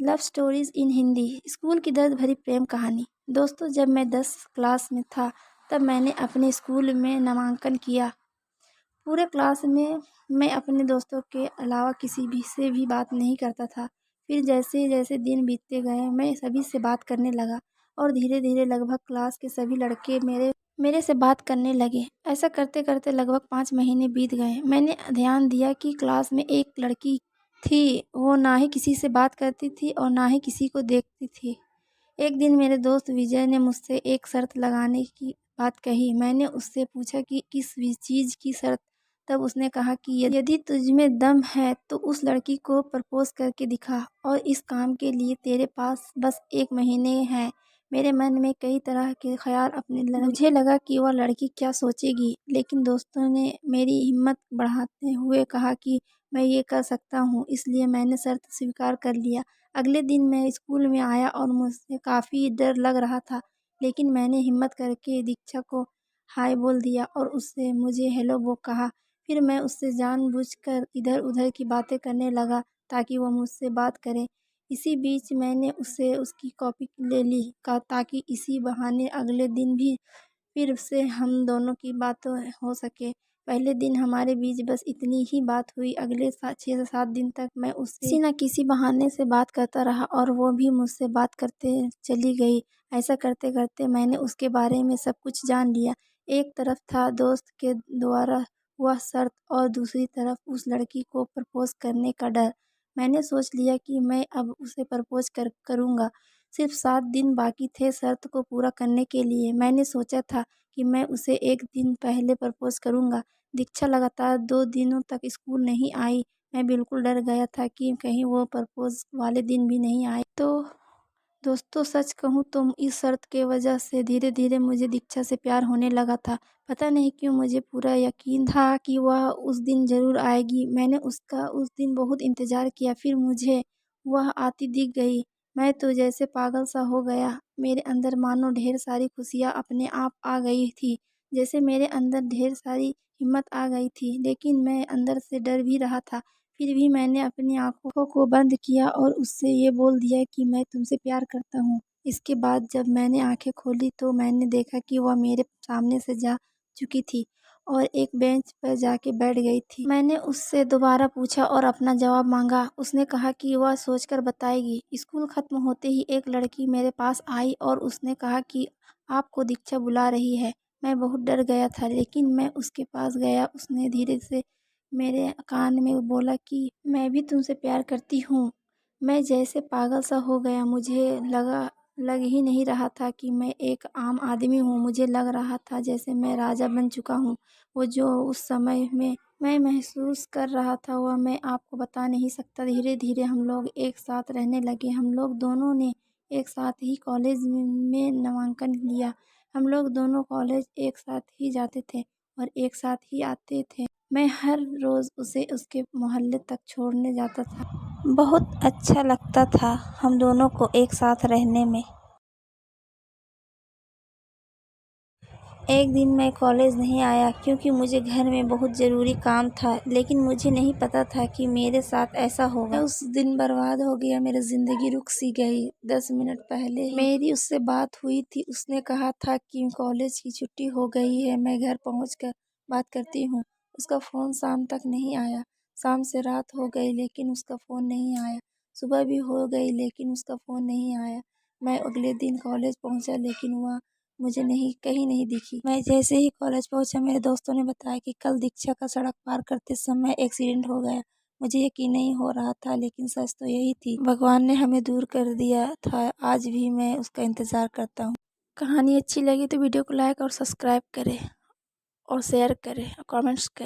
Love stories in Hindi. School की दर्द भरी प्रेम कहानी। दोस्तों, जब मैं 10 क्लास में था तब मैंने अपने स्कूल में नामांकन किया। पूरे क्लास में मैं अपने दोस्तों के अलावा किसी भी से भी बात नहीं करता था। फिर जैसे जैसे दिन बीतते गए मैं सभी से बात करने लगा और धीरे धीरे लगभग क्लास के सभी लड़के मेरे से बात करने लगे। ऐसा करते करते लगभग 5 महीने बीत गए। मैंने ध्यान दिया कि क्लास में एक लड़की थी, वो ना ही किसी से बात करती थी और ना ही किसी को देखती थी। एक दिन मेरे दोस्त विजय ने मुझसे एक शर्त लगाने की बात कही। मैंने उससे पूछा कि किस चीज़ की शर्त। तब उसने कहा कि यदि तुझमें दम है तो उस लड़की को प्रपोज करके दिखा, और इस काम के लिए तेरे पास बस 1 महीने है। मेरे मन में कई तरह के ख्याल अपने लगे। मुझे लगा कि वह लड़की क्या सोचेगी, लेकिन दोस्तों ने मेरी हिम्मत बढ़ाते हुए कहा कि मैं ये कर सकता हूँ, इसलिए मैंने शर्त स्वीकार कर लिया। अगले दिन मैं स्कूल में आया और मुझसे काफ़ी डर लग रहा था, लेकिन मैंने हिम्मत करके दीक्षा को हाय बोल दिया और उससे मुझे हेलो वो कहा। फिर मैं उससे जानबूझकर इधर-उधर की बातें करने लगा ताकि वह मुझसे बात करे। इसी बीच मैंने उससे उसकी कॉपी ले ली ताकि इसी बहाने अगले दिन भी फिर से हम दोनों की बातें हो सके। पहले दिन हमारे बीच बस इतनी ही बात हुई। अगले 6 से 7 दिन तक मैं उससे किसी न किसी बहाने से बात करता रहा और वो भी मुझसे बात करते चली गई। ऐसा करते करते मैंने उसके बारे में सब कुछ जान लिया। एक तरफ था दोस्त के द्वारा हुआ शर्त और दूसरी तरफ उस लड़की को प्रपोज करने का डर। मैंने सोच लिया कि मैं अब उसे प्रपोज करूँगा। सिर्फ 7 दिन बाकी थे शर्त को पूरा करने के लिए। मैंने सोचा था कि मैं उसे एक दिन पहले प्रपोज करूँगा। दीक्षा लगातार 2 दिनों तक स्कूल नहीं आई। मैं बिल्कुल डर गया था कि कहीं वो प्रपोज वाले दिन भी नहीं आए तो। दोस्तों, सच कहूँ तो इस शर्त के वजह से धीरे धीरे मुझे दीक्षा से प्यार होने लगा था। पता नहीं क्यों मुझे पूरा यकीन था कि वह उस दिन ज़रूर आएगी। मैंने उसका उस दिन बहुत इंतज़ार किया, फिर मुझे वह आती दिख गई। मैं तो जैसे पागल सा हो गया। मेरे अंदर मानो ढेर सारी खुशियाँ अपने आप आ गई थी, जैसे मेरे अंदर ढेर सारी हिम्मत आ गई थी। लेकिन मैं अंदर से डर भी रहा था। फिर भी मैंने अपनी आँखों को बंद किया और उससे ये बोल दिया कि मैं तुमसे प्यार करता हूँ। इसके बाद जब मैंने आँखें खोली तो मैंने देखा कि वह मेरे सामने से जा चुकी थी और एक बेंच पर जाके बैठ गई थी। मैंने उससे दोबारा पूछा और अपना जवाब मांगा। उसने कहा कि वह सोचकर बताएगी। स्कूल खत्म होते ही एक लड़की मेरे पास आई और उसने कहा कि आपको दीक्षा बुला रही है। मैं बहुत डर गया था, लेकिन मैं उसके पास गया। उसने धीरे से मेरे कान में बोला कि मैं भी तुमसे प्यार करती हूँ। मैं जैसे पागल सा हो गया। मुझे लग ही नहीं रहा था कि मैं एक आम आदमी हूँ। मुझे लग रहा था जैसे मैं राजा बन चुका हूँ। वो जो उस समय में मैं महसूस कर रहा था वह मैं आपको बता नहीं सकता। धीरे धीरे हम लोग एक साथ रहने लगे। हम लोग दोनों ने एक साथ ही कॉलेज में नामांकन लिया। हम लोग दोनों कॉलेज एक साथ ही जाते थे और एक साथ ही आते थे। मैं हर रोज़ उसे उसके मोहल्ले तक छोड़ने जाता था। बहुत अच्छा लगता था हम दोनों को एक साथ रहने में। एक दिन मैं कॉलेज नहीं आया क्योंकि मुझे घर में बहुत ज़रूरी काम था, लेकिन मुझे नहीं पता था कि मेरे साथ ऐसा होगा। उस दिन बर्बाद हो गया, मेरी ज़िंदगी रुक सी गई। 10 मिनट पहले मेरी उससे बात हुई थी। उसने कहा था कि कॉलेज की छुट्टी हो गई है, मैं घर पहुंचकर बात करती हूँ। उसका फ़ोन शाम तक नहीं आया। शाम से रात हो गई लेकिन उसका फ़ोन नहीं आया। सुबह भी हो गई लेकिन उसका फ़ोन नहीं आया। मैं अगले दिन कॉलेज पहुंचा लेकिन वह मुझे कहीं नहीं दिखी। मैं जैसे ही कॉलेज पहुंचा मेरे दोस्तों ने बताया कि कल दीक्षा का सड़क पार करते समय एक्सीडेंट हो गया। मुझे यकीन नहीं हो रहा था, लेकिन सच तो यही थी। भगवान ने हमें दूर कर दिया था। आज भी मैं उसका इंतज़ार करता हूँ। कहानी अच्छी लगी तो वीडियो को लाइक और सब्सक्राइब करें और शेयर करें और कमेंट्स करें।